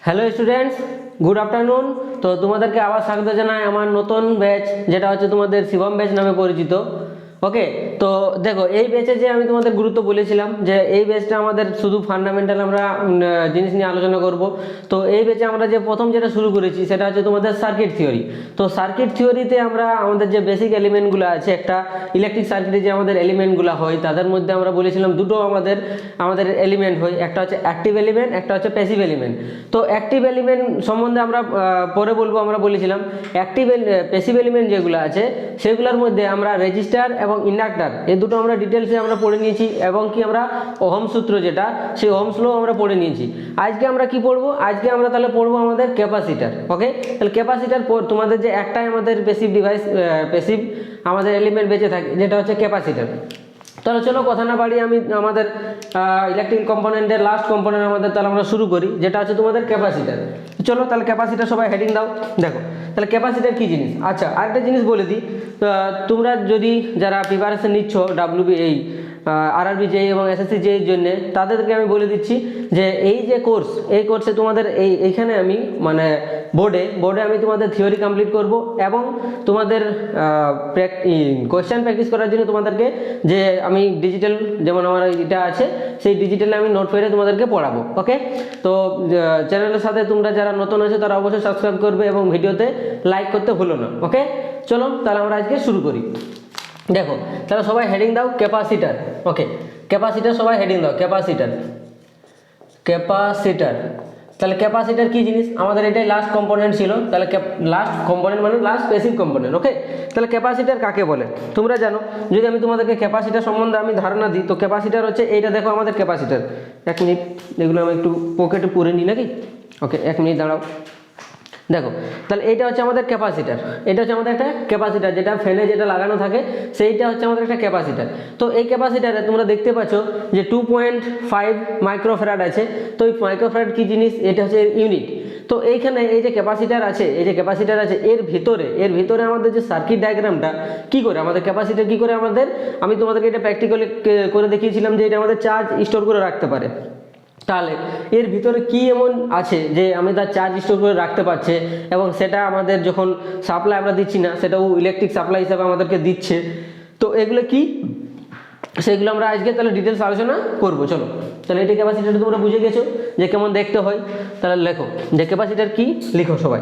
Hello students, good afternoon. তো তোমাদেরকে আবার স্বাগত জানাই আমার নতুন ব্যাচ, যেটা হচ্ছে তোমাদের শিবম ব্যাচ নামে পরিচিত। ওকে, তো দেখো এই ব্যাচে যে আমি তোমাদের গুরুত্ব বলেছিলাম যে এই ব্যাচটা আমাদের শুধু ফান্ডামেন্টাল আমরা জিনিস নিয়ে আলোচনা করব। তো এই ব্যাচে আমরা যে প্রথম যেটা শুরু করেছি সেটা হচ্ছে তোমাদের সার্কিট থিওরি। তো সার্কিট থিওরিতে আমরা আমাদের যে বেসিক এলিমেন্টগুলো আছে, একটা ইলেকট্রিক সার্কিটে যে আমাদের এলিমেন্টগুলো হয় তাদের মধ্যে আমরা বলেছিলাম দুটো আমাদের আমাদের এলিমেন্ট হয়, একটা হচ্ছে অ্যাক্টিভ এলিমেন্ট, একটা হচ্ছে প্যাসিভ এলিমেন্ট। তো অ্যাক্টিভ এলিমেন্ট সম্বন্ধে আমরা পরে বলবো। আমরা বলেছিলাম অ্যাক্টিভ প্যাসিভ এলিমেন্ট যেগুলো আছে সেগুলোর মধ্যে আমরা রেজিস্টার এবং ইন্ডাক্টর এই দুটো আমরা ডিটেলসে আমরা পড়ে নিয়েছি, এবং কি আমরা ওহম সূত্র যেটা সেই ওহমস ল আমরা পড়ে নিয়েছি। আজকে আমরা কি পড়বো? আজকে আমরা তাহলে পড়বো আমাদের ক্যাপাসিটার। ওকে, তাহলে ক্যাপাসিটার তোমাদের যে একটাই আমাদের প্যাসিভ ডিভাইস, প্যাসিভ আমাদের এলিমেন্ট বেঁচে থাকে যেটা হচ্ছে ক্যাপাসিটার। তাহলে চলো কথা না বাড়িয়ে আমি আমাদের ইলেকট্রিক কম্পোনেন্টের লাস্ট কম্পোনেন্ট আমাদের তাহলে আমরা শুরু করি, যেটা হচ্ছে তোমাদের ক্যাপাসিটার। চলো তাহলে ক্যাপাসিটার সবাই হেডিং দাও। দেখো তাহলে ক্যাপাসিটার কী জিনিস। আচ্ছা, আরেকটা জিনিস বলে দিই, তোমরা যদি যারা প্রিপারেশন নিচ্ছ ডাব্লিউবি এই আরআরবি জেই এবং এসএসসি জেইর জন্য, তাদেরকে আমি বলে দিচ্ছি যে এই যে কোর্স, এই কোর্সে তোমাদের এইখানে আমি মানে বোর্ডে আমি তোমাদের থিওরি কমপ্লিট করব, এবং তোমাদের কোয়েশ্চেন প্র্যাকটিস করার জন্য তোমাদেরকে যে আমি ডিজিটাল, যেমন আমার এটা আছে সেই ডিজিটালে আমি নোট পেরে তোমাদেরকে পড়াবো। ওকে, তো চ্যানেলের সাথে তোমরা যারা নতুন আছে তারা অবশ্যই সাবস্ক্রাইব করবে এবং ভিডিওতে লাইক করতে ভুলো না। ওকে, চলো তাহলে আমরা আজকে শুরু করি। দেখো তাহলে সবাই হেডিং দাও ক্যাপাসিটার। ওকে, ক্যাপাসিটার সবাই হেডিং দাও ক্যাপাসিটার। ক্যাপাসিটার, তাহলে ক্যাপাসিটার কি জিনিস? আমাদের এটাই লাস্ট কম্পোনেন্ট ছিল। তাহলে লাস্ট কম্পোনেন্ট মানে লাস্ট প্যাসিভ কম্পোনেন্ট। ওকে, তাহলে ক্যাপাসিটার কাকে বলে তোমরা জানো? যদি আমি তোমাদেরকে ক্যাপাসিটার সম্বন্ধে আমি ধারণা দিই, তো ক্যাপাসিটার হচ্ছে এইটা। দেখো আমাদের ক্যাপাসিটার, এক মিনিট এগুলো আমি একটু পকেটে পুরে নিই নাকি। ওকে, এক মিনিট দাঁড়াও। দেখো তাহলে এইটা হচ্ছে আমাদের ক্যাপাসিটার, এটা হচ্ছে আমাদের একটা ক্যাপাসিটার, যেটা ফ্যানে যেটা লাগানো থাকে সেইটা হচ্ছে আমাদের একটা ক্যাপাসিটার। তো এই ক্যাপাসিটারে তোমরা দেখতে পাচ্ছ যে 2.5 মাইক্রোফ্যারাড আছে। তো এই মাইক্রোফ্যারাড কি জিনিস? এটা হচ্ছে ইউনিট। তো এইখানে এই যে ক্যাপাসিটার আছে, এই যে ক্যাপাসিটার আছে এর ভিতরে আমাদের যে সার্কিট ডায়াগ্রামটা কি করে, আমাদের ক্যাপাসিটার কি করে আমাদের, আমি তোমাদেরকে এটা প্র্যাকটিক্যালি করে দেখিয়েছিলাম যে এটা আমাদের চার্জ স্টোর করে রাখতে পারে। তাহলে এর ভিতরে কি এমন আছে যে আমি তার চার্জ স্টোর করে রাখতে পারছে, এবং সেটা আমাদের যখন সাপ্লাই আমরা দিচ্ছি না, সেটাও ইলেকট্রিক সাপ্লাই হিসাবে আমাদেরকে দিচ্ছে। তো এগুলো কি, সেগুলো আমরা আজকে তাহলে ডিটেলস আলোচনা করবো। চলো তাহলে এটা ক্যাপাসিটার তোমরা বুঝে গেছো যে কেমন দেখতে হয়। তাহলে লেখো যে ক্যাপাসিটার কি, লিখো সবাই।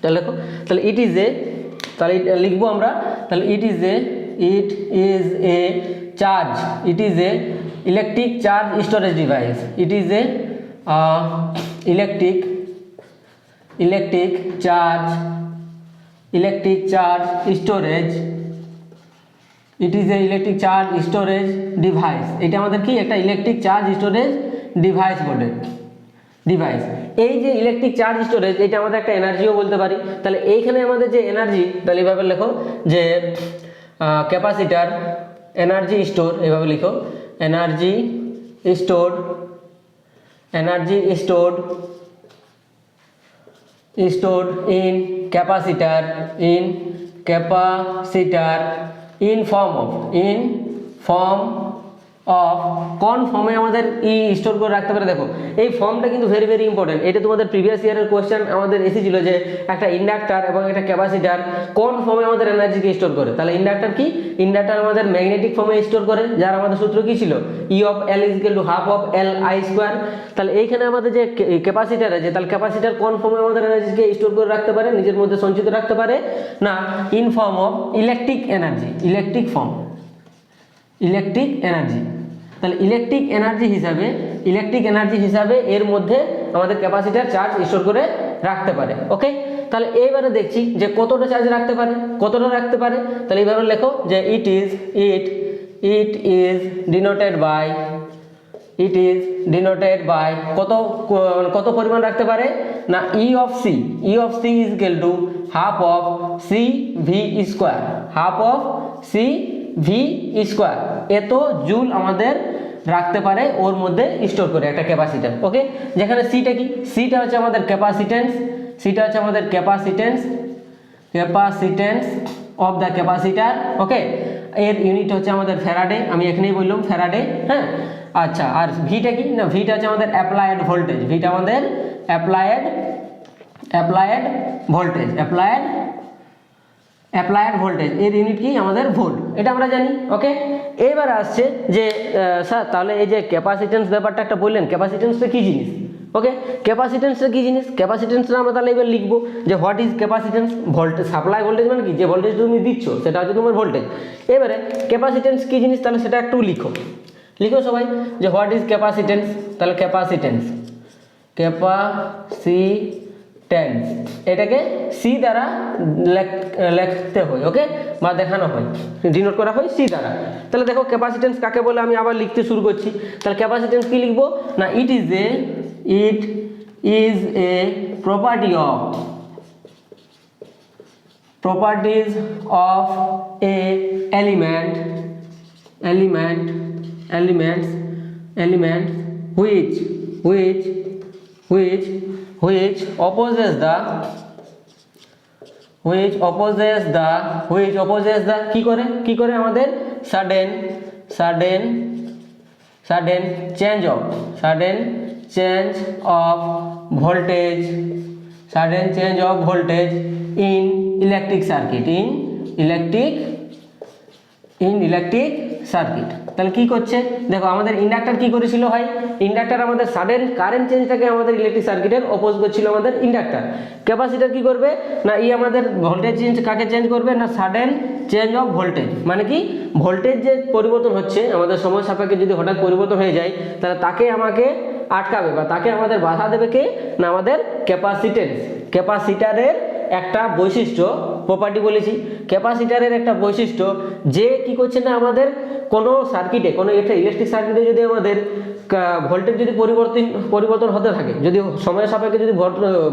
তাহলে লেখো, তাহলে ইট ইজ এ, তাহলে লিখবো আমরা, তাহলে it is a charge, it is a electric charge storage device, it is a electric charge storage, it is a electric charge storage device। এটা আমাদের কি একটা ইলেকট্রিক চার্জ স্টোরেজ ডিভাইস বলে, device. এই যে ইলেকট্রিক চার্জ স্টোরেজ, এটা আমাদের একটা এনার্জিও বলতে পারি। তাহলে এইখানে আমাদের যে এনার্জি, তাহলে এইভাবে লেখো যে ক্যাপাসিটার এনার্জি স্টোর, এইভাবে লিখো energy stored in capacitor in form of কোন ফর্মে আমাদের স্টোর করে রাখতে পারে। দেখো এই ফর্মটা কিন্তু ভেরি ভেরি ইম্পর্টেন্ট। এটা তোমাদের প্রিভিয়াস ইয়ারের কোয়েশ্চেন আমাদের এসেছিল যে একটা ইন্ডাক্টর এবং একটা ক্যাপাসিটার কোন ফর্মে আমাদের এনার্জিকে স্টোর করে। তাহলে ইন্ডাক্টর কি, ইন্ডাক্টর আমাদের ম্যাগনেটিক ফর্মে স্টোর করে, যার আমাদের সূত্র কি ছিল, E of L = ½ of Li square. তাহলে এইখানে আমাদের যে ক্যাপাসিটার আছে, তাহলে ক্যাপাসিটার কোন ফর্মে আমাদের এনার্জিকে স্টোর করে রাখতে পারে, নিজের মধ্যে সঞ্চিত রাখতে পারে না, in form of electric energy, electric energy. তাহলে ইলেকট্রিক এনার্জি হিসাবে এর মধ্যে আমাদের ক্যাপাসিটার চার্জ স্টোর করে রাখতে পারে। ওকে, তাহলে এইবারে দেখছি যে কতটা চার্জ রাখতে পারে। তাহলে এইভাবে লেখো যে ইট ইজ ডিনোটেড বাই কত পরিমাণ রাখতে পারে না, E of C is equal to half of CV square, এত জুল আমাদের রাখতে পারে ওর মধ্যে স্টোর করে একটা ক্যাপাসিটর। ওকে, যেখানে সিটা কি, সিটা হচ্ছে আমাদের ক্যাপাসিটেন্স অফ দ্য ক্যাপাসিটার। ওকে, এর ইউনিট হচ্ছে আমাদের ফ্যারাডে, আমি এখানেই বললাম ফ্যারাডে। হ্যাঁ, আচ্ছা, আর ভিটা কি না, ভিটা হচ্ছে আমাদের অ্যাপ্লায়েড ভোল্টেজ, ভিটা আমাদের অ্যাপ্লায়েড ভোল্টেজ, অ্যাপ্লায়েড ভোল্টেজ, এর ইউনিট কি আমাদের ভোল্ট, এটা আমরা জানি। ওকে, এবার আসছে যে স্যার তাহলে এই যে ক্যাপাসিটেন্স ব্যাপারটা একটা বললেন, ক্যাপাসিটেন্সটা কি জিনিস? ওকে, ক্যাপাসিটেন্সটা কি জিনিস? ক্যাপাসিটেন্সটা আমরা তাহলে এবার লিখবো যে what is capacitance. Voltage, supply voltage মানে কি, যে ভোল্টেজ তুমি দিচ্ছ সেটা হচ্ছে তোমার ভোল্টেজ। এবারে ক্যাপাসিটেন্স কি জিনিস, তাহলে সেটা একটু লিখো সবাই যে হোয়াট ইজ ক্যাপাসিটেন্স। তাহলে ক্যাপাসিটেন্স এটাকে সি দ্বারা লিখতে হয়, ওকে, বা দেখানো হয়, ডিনোট করা হয় সি দ্বারা। তাহলে দেখো ক্যাপাসিটেন্স কাকে বলে, আমি আবার লিখতে শুরু করছি। তাহলে ক্যাপাসিটেন্স কি লিখবো না, it is a properties of a element which opposes the কি করে আমাদের sudden change of voltage in electric circuit, তাহলে কি করছে দেখো, আমাদের ইন্ডাক্টর কি করেছিল ভাই, ইন্ডাক্টর আমাদের সাডেন কারেন্ট চেঞ্জটাকে আমাদের ইলেকট্রিক সার্কিটের অপোজ করছিল আমাদের ইন্ডাক্টর। ক্যাপাসিটর কি করবে না, আমাদের ভোল্টেজ চেঞ্জ কাকে চেঞ্জ করবে না, সাডেন চেঞ্জ অফ ভোল্টেজ, মানে কি ভোল্টেজ যে পরিবর্তন হচ্ছে আমাদের সময় সাপেক্ষে যদি হঠাৎ পরিবর্তন হয়ে যায়, তাহলে তাকে আমাকে আটকাবে বা তাকে আমাদের বাধা দেবে কে না, আমাদের ক্যাপাসিটারের একটা বৈশিষ্ট্য, প্রপার্টি বলেছি, ক্যাপাসিটারের একটা বৈশিষ্ট্য যে কি করছে না, আমাদের কোনো সার্কিটে, কোনো একটা ইলেকট্রিক সার্কিটে যদি আমাদের ভোল্টেজ যদি পরিবর্তন হতে থাকে, যদি সময়ের সাপেক্ষে যদি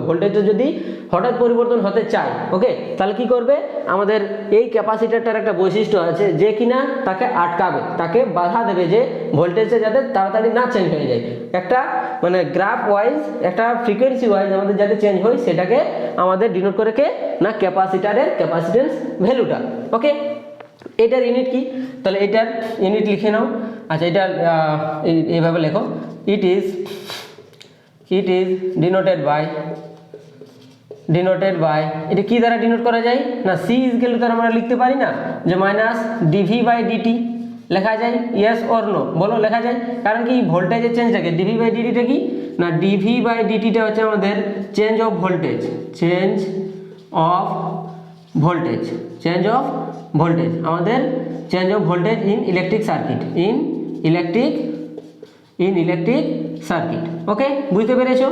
ভোল্টেজটা যদি হঠাৎ পরিবর্তন হতে চায়, ওকে, তাহলে কি করবে, আমাদের এই ক্যাপাসিটারটার একটা বৈশিষ্ট্য আছে যে কিনা তাকে আটকাবে, তাকে বাধা দেবে যে ভোল্টেজটা যাতে তাড়াতাড়ি না চেঞ্জ হয়ে যায়, একটা মানে গ্রাফ ওয়াইজ, একটা ফ্রিকোয়েন্সি ওয়াইজ আমাদের যাতে চেঞ্জ হয়, সেটাকে আমাদের ডিনোট করে কে না, ক্যাপাসিটারের ক্যাপাসিটেন্স ভ্যালুটা। ওকে, এটার ইউনিট কি, তাহলে এটার ইউনিট লিখে নাও। আচ্ছা, এটা এইভাবে লেখো, ইট ইজ ডিনোটেড বাই এটা কি দ্বারা ডিনোট করা যায় না, সি ইজ গেলে তার আমরা লিখতে পারি না যে মাইনাস ডিভি বাই ডিটি লেখা যায়, ইয়েস অর নো বলো, লেখা যায়, কারণ কি ভোল্টেজের চেঞ্জটাকে ডিভি বাই ডিটিটা কি না, ডিভি বাই ডিটিটা হচ্ছে আমাদের চেঞ্জ অফ ভোল্টেজ, আমাদের change of voltage in electric circuit, okay, বুঝতে পেরেছো?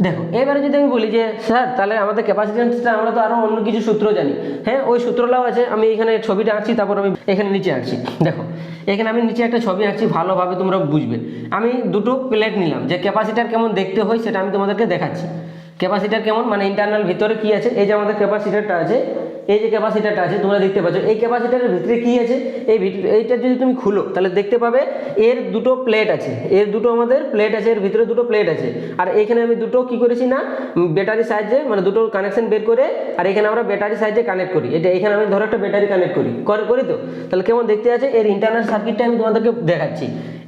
দেখো এবারে যদি আমি বলি যে স্যার তাহলে আমাদের ক্যাপাসিটেন্সটা আমরা তো আরো অন্য কিছু সূত্র জানি, হ্যাঁ ওই সূত্রটাও আছে, আমি এখানে ছবিটা আঁকছি, তারপর আমি এখানে নিচে আঁকছি। দেখো এখানে আমি নিচে একটা ছবি আঁকছি, ভালোভাবে তোমরা বুঝবে। আমি দুটো প্লেট নিলাম, যে ক্যাপাসিটার কেমন দেখতে হয় সেটা আমি তোমাদেরকে দেখাচ্ছি। ক্যাপাসিটার কেমন মানে ইন্টারনাল ভিতরে কি আছে, এই যে আমাদের ক্যাপাসিটারটা আছে, এই যে ক্যাপাসিটারটা আছে তোমরা দেখতে পাচ্ছ, এই ক্যাপাসিটারের ভিতরে কি আছে, এইটা যদি তুমি খুলো তাহলে দেখতে পাবে এর দুটো প্লেট আছে, আমাদের প্লেট আছে, এর ভিতরে দুটো প্লেট আছে, আর এখানে আমি দুটো কি করেছি না, ব্যাটারি সাহায্যে মানে দুটো কানেকশন বের করে, আর এখানে আমরা ব্যাটারি সাহায্যে কানেক্ট করি, এটা এখানে আমি ধরো একটা ব্যাটারি কানেক্ট করি তো, তাহলে কেমন দেখতে আছে, এর ইন্টারনাল সার্কিটটা আমি তোমাদেরকে দেখাচ্ছি।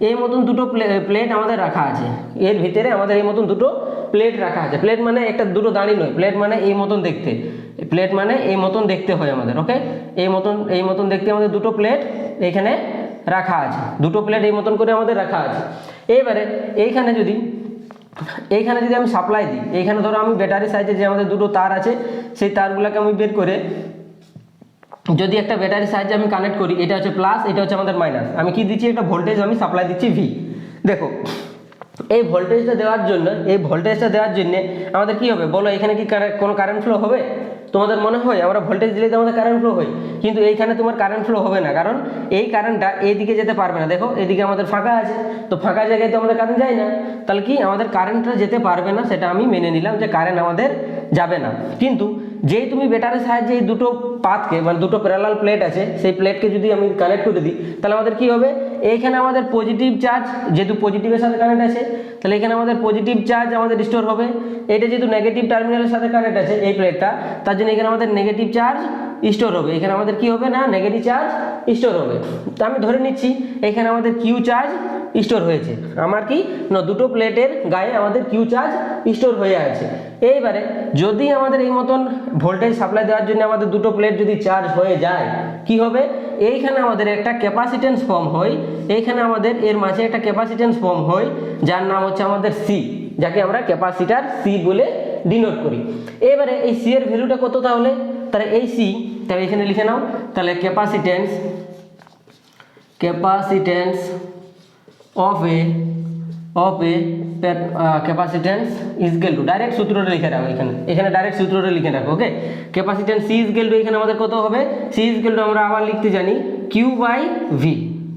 এই মতন দুটো প্লেট আমাদের রাখা আছে, এর ভিতরে আমাদের এই মতন দুটো প্লেট রাখা আছে। প্লেট মানে একটা দুটো দাঁড়ি নয়, প্লেট মানে এই মতন দেখতে, প্লেট মানে এই মতন দেখতে হয় আমাদের, ওকে, এই মতন দেখতে আমাদের দুটো প্লেট এখানে রাখা আছে, দুটো প্লেট এই মতন করে আমাদের রাখা আছে। এবারে এইখানে যদি আমি সাপ্লাই দিই, এইখানে ধরো আমি ব্যাটারি সাইজে যে আমাদের দুটো তার আছে, সেই তারগুলোকে আমি বের করে যদি একটা ব্যাটারি সাহায্যে আমি কানেক্ট করি, এটা হচ্ছে প্লাস, এটা হচ্ছে আমাদের মাইনাস, আমি কি দিচ্ছি, একটা ভোল্টেজ আমি সাপ্লাই দিচ্ছি ভি। দেখো এই ভোল্টেজটা দেওয়ার জন্য আমাদের কি হবে বলো, এখানে কি কোনো কারেন্ট ফ্লো হবে? তোমাদের মনে হয় আমরা ভোল্টেজ দিলে তো আমাদের কারেন্ট ফ্লো হয়, কিন্তু এইখানে তোমার কারেন্ট ফ্লো হবে না, কারণ এই কারেন্টটা এইদিকে যেতে পারবে না। দেখো এদিকে আমাদের ফাঁকা আছে, তো ফাঁকা জায়গায় তো আমাদের কারেন্ট যায় না, তাহলে কি আমাদের কারেন্টটা যেতে পারবে না, সেটা আমি মেনে নিলাম যে কারেন্ট আমাদের যাবে না। কিন্তু যেই তুমি ব্যাটারির সাহায্যে এই দুটো পাথকে মানে দুটো প্যারালাল প্লেট আছে, সেই প্লেটকে যদি আমি কানেক্ট করে দিই, তাহলে আমাদের কি হবে, এইখানে আমাদের পজিটিভ চার্জ, যেহেতু পজিটিভের সাথে কানেক্ট আছে, তাহলে এখানে আমাদের পজিটিভ চার্জ আমাদের স্টোর হবে। এটা যেহেতু নেগেটিভ টার্মিনালের সাথে কানেক্ট আছে এই প্লেটটা, তার জন্য এখানে আমাদের নেগেটিভ চার্জ স্টোর হবে, এখানে আমাদের কি হবে না নেগেটিভ চার্জ স্টোর হবে। তো আমি ধরে নিচ্ছি এখানে আমাদের কিউ চার্জ স্টোর হয়েছে, আমার কি না দুটো প্লেটের গায়ে আমাদের কিউ চার্জ স্টোর হয়ে আছে। এইবারে যদি আমাদের এই মতন ভোল্টেজ সাপ্লাই দেওয়ার জন্য আমাদের দুটো প্লেট যদি চার্জ হয়ে যায় কি হবে, এইখানে আমাদের একটা ক্যাপাসিটেন্স ফর্ম হয়, এইখানে আমাদের এর মাঝে একটা ক্যাপাসিটেন্স ফর্ম হয় যার নাম হচ্ছে আমাদের সি, যাকে আমরা ক্যাপাসিটার সি বলে ডিনোট করি। এবারে এই সি এর ভ্যালুটা কত তাহলে এই সি তাহলে এখানে লিখে নাও, তাহলে capacitance of a capacitance is equal to, direct সূত্রটা লিখে রাখো, এখানে ডাইরেক্ট সূত্রটা লিখে রাখো। Okay, capacitance C is equal to এখানে আমাদের কত হবে, সি ইজ ইকুয়াল টু আমরা আবার লিখতে জানি কিউ বাই ভি,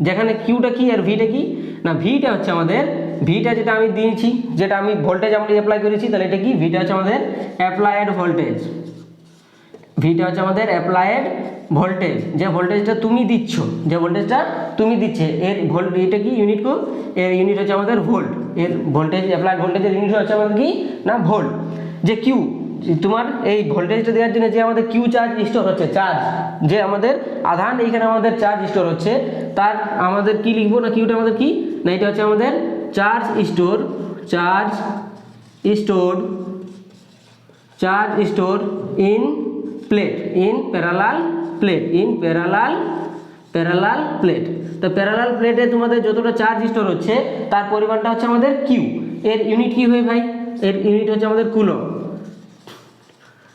যেখানে কিউটা কি আর ভিটা কি না, ভিটা হচ্ছে আমাদের ভিটা যেটা আমি দিয়েছি, যেটা আমি ভোল্টেজ আমরা অ্যাপ্লাই করেছি, তাহলে এটা কি ভিটা হচ্ছে আমাদের অ্যাপ্লাইড ভোল্টেজ, ভিটা হচ্ছে আমাদের অ্যাপ্লাইড ভোল্টেজ, যে ভোল্টেজটা তুমি দিচ্ছ, যে ভোল্টেজটা তুমি দিচ্ছে এর ভোল্ট, এটা কি ইউনিট কো, এর ইউনিট হচ্ছে আমাদের ভোল্ট, এর ভোল্টেজ অ্যাপ্লাইড ভোল্টেজের ইউনিট হচ্ছে আমাদের কি না ভোল্ট। যে কিউ তোমার এই ভোল্টেজটা দেওয়ার জন্য যে আমাদের কিউ চার্জ স্টোর হচ্ছে, চার্জ যে আমাদের আধান এইখানে আমাদের চার্জ স্টোর হচ্ছে, তার আমাদের কি লিখবো না কিউটা আমাদের কি না এটা হচ্ছে আমাদের charge store in plate, in parallel plate. তো প্যারালাল প্লেটে তোমাদের যতটা চার্জ স্টোর হচ্ছে তার পরিমাণটা হচ্ছে আমাদের কিউ, এর ইউনিট কি হয় ভাই, এর ইউনিট হচ্ছে আমাদের কুলম,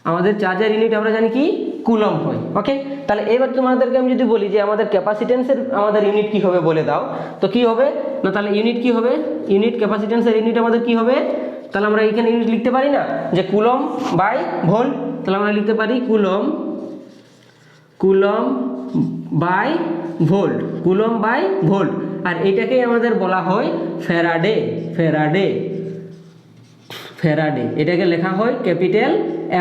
আমাদের চার্জের ইউনিট আমরা জানি কি কুলম হয়। ওকে, তাহলে এবার তোমাদেরকে আমি যদি বলি যে আমাদের ক্যাপাসিটেন্সের আমাদের ইউনিট কি হবে বলে দাও, তো কি হবে না, তাহলে ইউনিট কি হবে, ইউনিট ক্যাপাসিটেন্সের ইউনিট আমাদের কি হবে, তাহলে আমরা এখানে ইউনিট লিখতে পারি না যে কুলম বাই ভোল্ট, তাহলে আমরা লিখতে পারি কুলম বাই ভোল্ট, আর এটাকেই আমাদের বলা হয় ফ্যারাডে, এটাকে লেখা হয় ক্যাপিটাল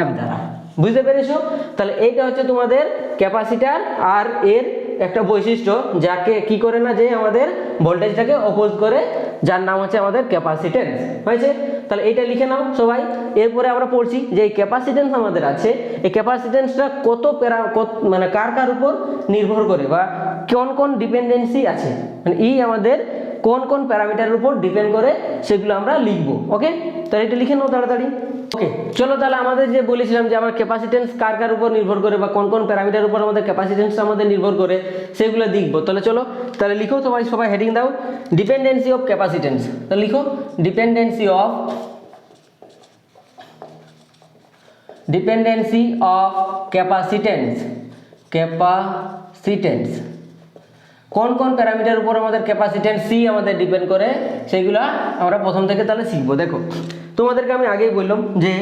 এফ দ্বারা। বুঝতে পেরেছো? তাহলে এইটা হচ্ছে তোমাদের ক্যাপাসিটার, আর এর একটা বৈশিষ্ট্য যাকে কি করে না, যে আমাদের ভোল্টেজটাকে অপোজ করে, যার নাম হচ্ছে আমাদের ক্যাপাসিটেন্স। হয়েছে? তাহলে এইটা লিখে নাও সবাই। এরপরে আমরা পড়ছি যে এই ক্যাপাসিটেন্স আমাদের আছে, এই ক্যাপাসিটেন্সটা মানে কার উপর নির্ভর করে, বা কোন ডিপেন্ডেন্সি আছে, মানে আমাদের কোন প্যারামিটারের উপর ডিপেন্ড করে সেগুলো আমরা লিখবো। ওকে, তাহলে এটা লিখে নাও তাড়াতাড়ি। ওকে, চলো তাহলে আমাদের যে বলেছিলাম যে আমার ক্যাপাসিটেন্স কার উপর নির্ভর করে, বা কোন প্যারামিটারের উপর আমাদের ক্যাপাসিটেন্সটা আমাদের নির্ভর করে সেগুলো দেখবো। তাহলে চলো তাহলে লিখো সবাই হেডিং দাও ডিপেন্ডেন্সি অফ ক্যাপাসিটেন্স। তাহলে লিখো ডিপেন্ডেন্সি অফ ক্যাপাসিটেন্স। কোন প্যারামিটারের উপর আমাদের ক্যাপাসিটেন্স সি আমাদের ডিপেন্ড করে সেগুলো আমরা প্রথম থেকে তাহলে শিখবো। দেখো, তোমাদেরকে আমি আগেই বললাম যে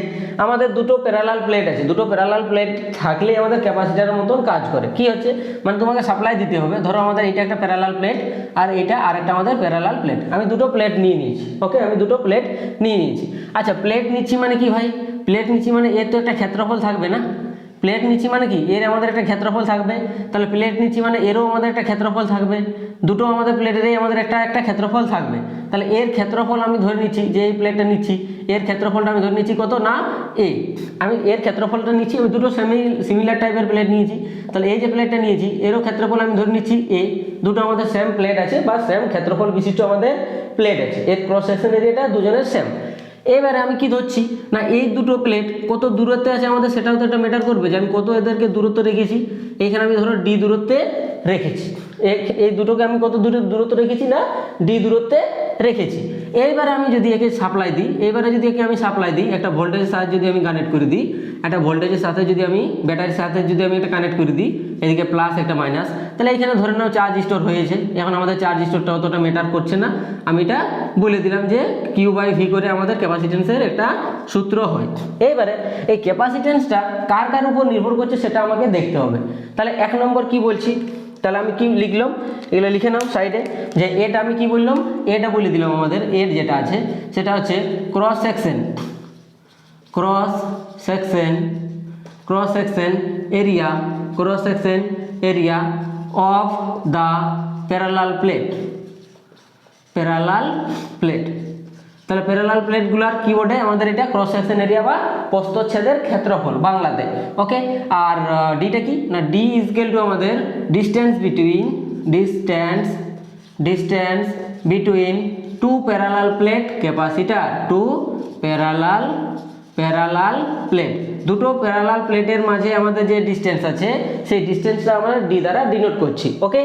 আমাদের দুটো প্যারালাল প্লেট আছে, দুটো প্যারালাল প্লেট থাকলে আমাদের ক্যাপাসিটারের মতন কাজ করে। কি হচ্ছে মানে তোমাকে সাপ্লাই দিতে হবে, ধরো আমাদের এটা একটা প্যারালাল প্লেট আর এটা আরেকটা আমাদের প্যারালাল প্লেট, আমি দুটো প্লেট নিয়ে নিয়েছি। ওকে, আমি দুটো প্লেট নিয়ে নিয়েছি। আচ্ছা, প্লেট নিচ্ছি মানে কি ভাই, প্লেট নিচ্ছি মানে এর তো একটা ক্ষেত্রফল থাকবে না, প্লেট নিচ্ছি মানে কি এর আমাদের একটা ক্ষেত্রফল থাকবে, তাহলে প্লেট নিচ্ছি মানে এরও আমাদের একটা ক্ষেত্রফল থাকবে, দুটো আমাদের প্লেটেরই আমাদের একটা ক্ষেত্রফল থাকবে। তাহলে এর ক্ষেত্রফল আমি ধরে নিচ্ছি, যে এই প্লেটটা নিচ্ছি এর ক্ষেত্রফলটা আমি ধরে নিচ্ছি কত না এ, আমি এর ক্ষেত্রফলটা নিচ্ছি, আমি দুটো সিমিলার টাইপের প্লেট নিয়েছি, তাহলে এই যে প্লেটটা নিয়েছি এরও ক্ষেত্রফল আমি ধরে নিচ্ছি এ, দুটো আমাদের সেম প্লেট আছে বা সেম ক্ষেত্রফল বিশিষ্ট আমাদের প্লেট আছে, এর ক্রস সেকশন এরিয়াটা দুজনের সেম। এবারে আমি কি ধরছি না এই দুটো প্লেট কত দূরত্বে আছে আমাদের সেটাও তো একটা ম্যাটার করবে, যে আমি কত এদেরকে দূরত্ব রেখেছি। এইখানে আমি ধরো ডি দূরত্বে রেখেছি, এই দুটোকে আমি কত দূরত্ব রেখেছি না ডি দূরত্বে রেখেছি। এইবারে আমি যদি একে সাপ্লাই দিই, একটা ভোল্টেজের সাথে যদি আমি কানেক্ট করে দিই, একটা ভোল্টেজের সাথে যদি আমি ব্যাটারির সাথে যদি আমি একটা কানেক্ট করে দিই, এদিকে প্লাস একটা মাইনাস, তাহলে এখানে ধরে নাও চার্জ স্টোর হয়েছে। এখন আমাদের চার্জ স্টোরটা অতটা ম্যাটার করছে না, আমি এটা বলে দিলাম যে কিউ বাই ভি করে আমাদের ক্যাপাসিটেন্সের একটা সূত্র হয়। এইবারে এই ক্যাপাসিটেন্সটা কার উপর নির্ভর করছে সেটা আমাকে দেখতে হবে। তাহলে 1 নম্বর কি বলছি, তাহলে আমি কি লিখলাম, এগুলো লিখে নাও সাইডে, যে এটা আমি কি বললাম, এটা বলে দিলাম আমাদের এর যেটা আছে সেটা হচ্ছে cross section area of the parallel plate. তাহলে প্যারালাল প্লেটগুলোর কি বটে আমাদের এটা ক্রস সেকশন এরিয়া বা প্রস্থচ্ছেদের ক্ষেত্রফল বাংলাতে। ওকে, আর ডিটা কি না, ডি ইজ ইকুয়াল টু আমাদের distance between two parallel plate capacitor, two parallel plate, দুটো প্যারালাল প্লেটের মাঝে আমাদের যে ডিসটেন্স আছে সেই ডিসটেন্সটা আমরা ডি দ্বারা ডিনোট করছি। ওকে,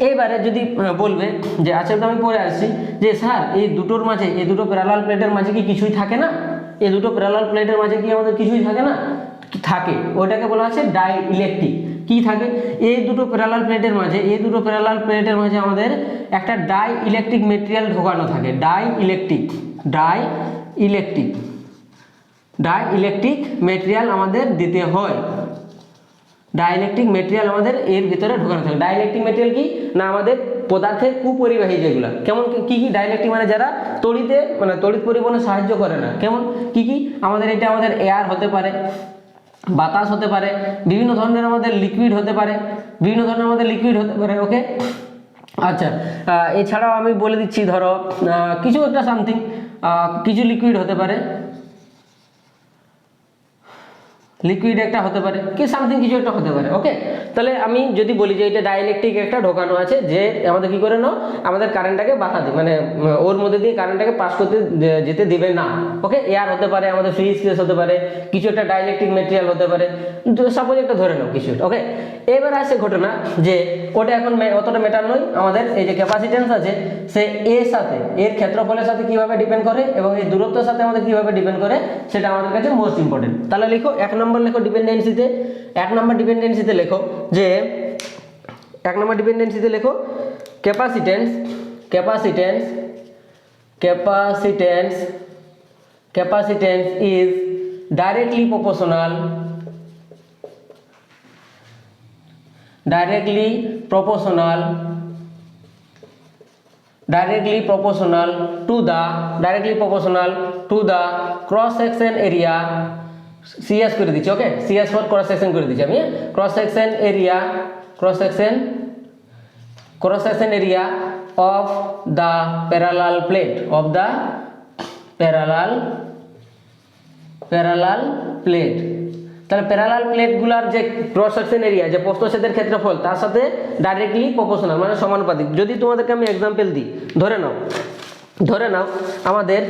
এইবারে যদি বলবে যে আচ্ছা তো আমি পরে আসছি যে স্যার এই দুটোর মাঝে, এই দুটো প্যারালাল প্লেটের মাঝে কি কিছুই থাকে না, এই দুটো প্যারালাল প্লেটের মাঝে কি আমাদের কিছুই থাকে না, থাকে, ওইটাকে বলা আছে ডাই ইলেকট্রিক। কি থাকে এই দুটো প্যারালাল প্লেটের মাঝে, এই দুটো প্যারালাল প্লেটের মাঝে আমাদের একটা ডাই ইলেকট্রিক মেটেরিয়াল ঢোকানো থাকে, ডাই ইলেকট্রিক মেটেরিয়াল আমাদের দিতে হয়, ডাইইলেকট্রিক মেটেরিয়াল আমাদের এর ভিতরে ঢোকানো থাকে। ডাইইলেকট্রিক মেটেরিয়াল কি না আমাদের পদার্থের কুপরিবাহী যেগুলো, কেমন কি ডাইইলেকট্রিক মানে যারা তড়িৎ পরিবহনে সাহায্য করে না, কেমন কি আমাদের এটা আমাদের এয়ার হতে পারে, বাতাস হতে পারে, বিভিন্ন ধরনের আমাদের লিকুইড হতে পারে, ওকে। আচ্ছা, এছাড়াও আমি বলে দিচ্ছি, ধরো কিছু একটা সামথিং কিছু লিকুইড হতে পারে, লিকুইড একটা হতে পারে কি সামথিং কিছু একটা হতে পারে। ওকে, তাহলে আমি যদি বলি যে এটা ডাইইলেকট্রিক একটা ঢোকানো আছে যে আমাদের কি করে না আমাদের কারেন্টটাকে বাধা দিই, মানে ওর মধ্যে দিয়ে কারেন্টটাকে পাস করতে যেতে দিবে না। ওকে, এয়ার হতে পারে, আমাদের ফ্রি স্পেস হতে পারে, কিছু একটা ডাইইলেকট্রিক মেটেরিয়াল হতে পারে, সাপোজ একটা ধরে নাও কিছু। ওকে, এবার আসে ঘটনা যে ওটা এখন অতটা ম্যাটার নয়, আমাদের এই যে ক্যাপাসিটেন্স আছে সে এর সাথে, এর ক্ষেত্রফলের সাথে কিভাবে ডিপেন্ড করে এবং এই দূরত্বের সাথে আমাদের কিভাবে ডিপেন্ড করে সেটা আমাদের কাছে মোস্ট ইম্পর্টেন্ট। তাহলে লিখো 1 নম্বর লেখো ডিপেন্ডেন্সিতে, 1 নম্বর ডিপেন্ডেন্সিতে লেখো যে 1 নম্বর ডিপেন্ডেন্সিতে লেখো capacitance is directly proportional to the cross section area, CS করে দিচ্ছি। ওকে, CS ফর ক্রস সেকশন করে দিচ্ছি আমি, cross section area of the parallel plate, তাহলে প্যারালাল প্লেটগুলোর যে ক্রস সেকশন এরিয়া, যে প্রস্থচ্ছেদের ক্ষেত্রফল তার সাথে ডাইরেক্টলি প্রপোর্শনাল মানে সমানুপাতিক। যদি তোমাদেরকে আমি এক্সাম্পল দিই, ধরে নাও আমাদের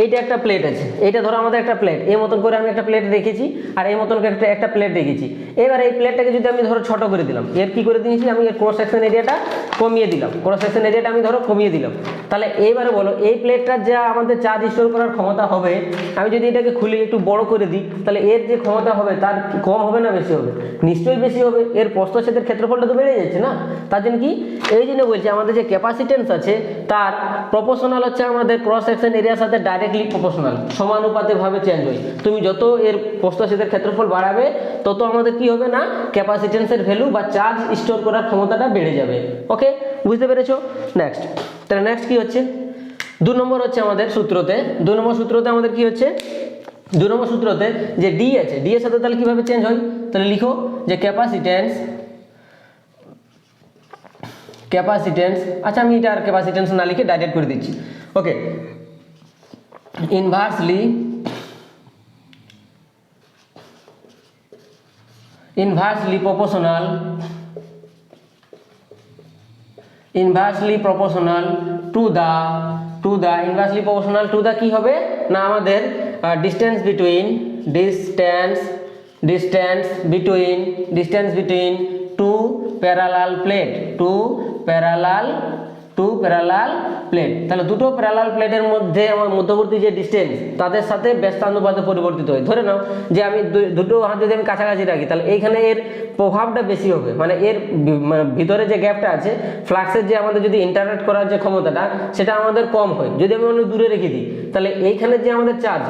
এইটা একটা প্লেট আছে, এইটা ধরো আমাদের একটা প্লেট, এই মতন করে আমি একটা প্লেট রেখেছি আর এই মতন করে একটা প্লেট রেখেছি। এবার এই প্লেটটাকে যদি আমি ধরো ছোট করে দিলাম, এর কি করে দিয়েছি আমি, এর ক্রস সেকশন এরিয়াটা কমিয়ে দিলাম, তাহলে এইবারে বলো এই প্লেটটার যা আমাদের চার্জ স্টোর করার ক্ষমতা হবে, আমি যদি এটাকে খুলে একটু বড় করে দিই তাহলে এর যে ক্ষমতা হবে তার কম হবে না বেশি হবে? নিশ্চয়ই বেশি হবে, এর প্রস্থচ্ছেদের ক্ষেত্রফলটা তো বেড়ে যাচ্ছে না। তার জন্য কি এই জন্য বলছি আমাদের যে ক্যাপাসিটেন্স আছে তার প্রপোর্শনাল হচ্ছে আমাদের ক্রস সেকশন এরিয়ার সাথে ডাইরেক্টলি প্রপোর্শনাল, সমানুপাতিকভাবে চেঞ্জ হয়। তুমি যত এর প্রস্থচ্ছেদের ক্ষেত্রফল বাড়াবে তত আমাদের কি হবে না ক্যাপাসিটেন্সের ভ্যালু বা চার্জ স্টোর করার ক্ষমতাটা বেড়ে যাবে। ওকে, বুঝতে পেরেছো? নেক্সট, তাহলে নেক্সট কি হচ্ছে 2 নম্বর হচ্ছে আমাদের সূত্রতে, 2 নম্বর সূত্রতে আমাদের কি হচ্ছে 2 নম্বর সূত্রতে যে ডি আছে, ডি এর সাথে তাহলে কিভাবে চেঞ্জ হয়, তাহলে লিখো যে ক্যাপাসিটেন্স, আচ্ছা আমি এটা আর ক্যাপাসিটেন্স না লিখে ডাইরেক্ট করে দিচ্ছি। ওকে, ইনভার্সলি proportional to the কি হবে না আমাদের distance between two parallel plate, তাহলে দুটো প্যারালাল প্লেটের মধ্যে আমার মধ্যবর্তী যে ডিসটেন্স তাদের সাথে ব্যস্তানুপাতে পরিবর্তিত হয়। ধরে নাও যে আমি দুটো হাত যদি আমি কাছাকাছি রাখি তাহলে এইখানে এর প্রভাবটা বেশি হবে, মানে এর ভিতরে যে গ্যাপটা আছে ফ্লাক্সের যে আমাদের যদি ইন্টারঅ্যাক্ট করার যে ক্ষমতাটা সেটা আমাদের কম হয়। যদি আমি অনেক দূরে রেখে দিই তাহলে এইখানে যে আমাদের চার্জ,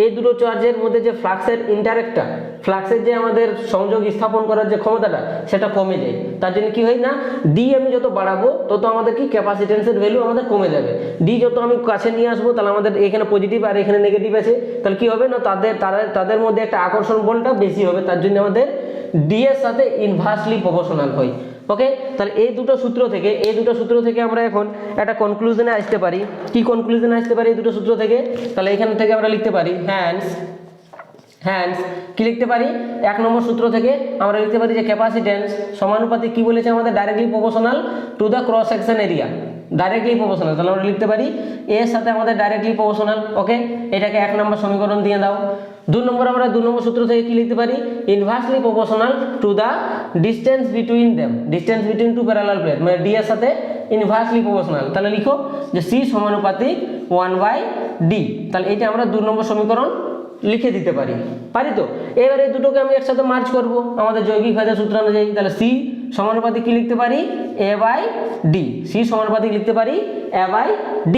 এই দুটো চার্জের মধ্যে যে ফ্লাক্সের ইন্টারঅ্যাক্টটা, ফ্লাক্সের যে আমাদের সংযোগ স্থাপন করার যে ক্ষমতাটা সেটা কমে যায়। তার জন্য কি হয় না ডি আমি যত বাড়াবো তত আমাদের কি ক্যাপাসিটেন্সের ভ্যালু আমাদের কমে যাবে। ডি যত আমি কাছে নিয়ে আসবো তাহলে আমাদের এখানে পজিটিভ আর এখানে নেগেটিভ আছে, তাহলে কি হবে না তাদের মধ্যে একটা আকর্ষণ বলটা বেশি হবে। তার জন্য আমাদের ডি এর সাথে ইনভার্সলি প্রপোর্শনাল হয়। ওকে, তাহলে এই দুটো সূত্র থেকে আমরা এখন একটা কনক্লুশনে আসতে পারি। কি কনক্লুশনে আসতে পারি এই দুটো সূত্র থেকে? তাহলে এখান থেকে আমরা লিখতে পারি হ্যান্স কি লিখতে পারি? 1 নম্বর সূত্র থেকে আমরা লিখতে পারি যে ক্যাপাসিট্যান্স সমানুপাতিক কি বলেছে আমাদের? Directly proportional to the cross section area, directly proportional. তাহলে আমরা লিখতে পারি এর সাথে আমাদের ডাইরেক্টলি প্রপোর্শনাল। ওকে, এটাকে 1 নম্বর সমীকরণ দিয়ে দাও। 2 নম্বর আমরা 2 নম্বর সূত্র থেকে কি লিখতে পারি? Inversely proportional to the distance between them, distance between two parallel plate, মানে ডি এর সাথে ইনভার্সলি প্রপোর্শনাল। তাহলে লিখো যে সি সমানুপাতিক 1/d। তাহলে এটা আমরা 2 নম্বর সমীকরণ লিখে দিতে পারি তো? এবারে এই দুটোকে আমি একসাথে মার্জ করব আমাদের যৌগিক ভেদের সূত্র অনুযায়ী। তাহলে সি সমানুপাতিক কি লিখতে পারি? a/d। সি সমানুপাতিক লিখতে পারি a/d।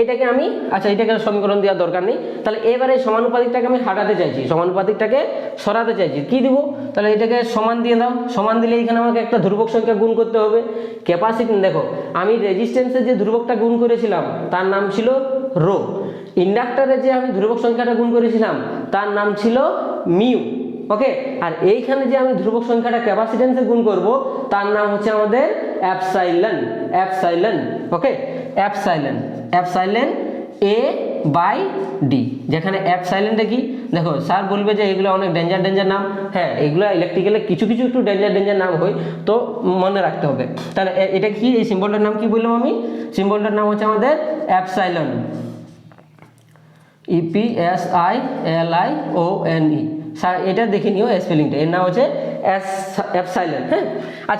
এটাকে আমি এটাকে সমীকরণ দেওয়ার দরকার নেই। তাহলে এবারে সমানুপাতিকটাকে আমি হাঁটাতে চাইছি, সমানুপাতিকটাকে সরাতে চাইছি। কি দিব? তাহলে এটাকে সমান দিয়ে দাও। সমান দিলে এখানে আমাকে একটা ধ্রুবক সংখ্যা গুণ করতে হবে। ক্যাপাসিটি দেখো, আমি রেজিস্ট্যান্সের যে ধ্রুবকটা গুণ করেছিলাম তার নাম ছিল রো। ইন্ডাক্টরে যে আমি ধ্রুবক সংখ্যাটা গুণ করেছিলাম তার নাম ছিল মিউ। ওকে, আর এইখানে যে আমি ধ্রুবক সংখ্যাটা ক্যাপাসিট্যান্সে গুণ করব তার নাম হচ্ছে আমাদের অ্যাপসাইলন। ওকে, অ্যাপসাইলন a/d। যেখানে অ্যাপসাইলনটা কি? দেখো স্যার বলবে যে এগুলো অনেক ডেঞ্জার নাম। হ্যাঁ, এগুলো ইলেকট্রিক্যালে কিছু একটু ডেঞ্জার নাম হয়, তো মনে রাখতে হবে। তাহলে এটা কি? এই সিম্বলটার নাম কি বললাম আমি? সিম্বলটার নাম হচ্ছে আমাদের অ্যাপসাইলন, EPSILIONE। এটা দেখে নিও স্পেলিংটা, এর নাম হচ্ছে অ্যাপসাইলন। হ্যাঁ,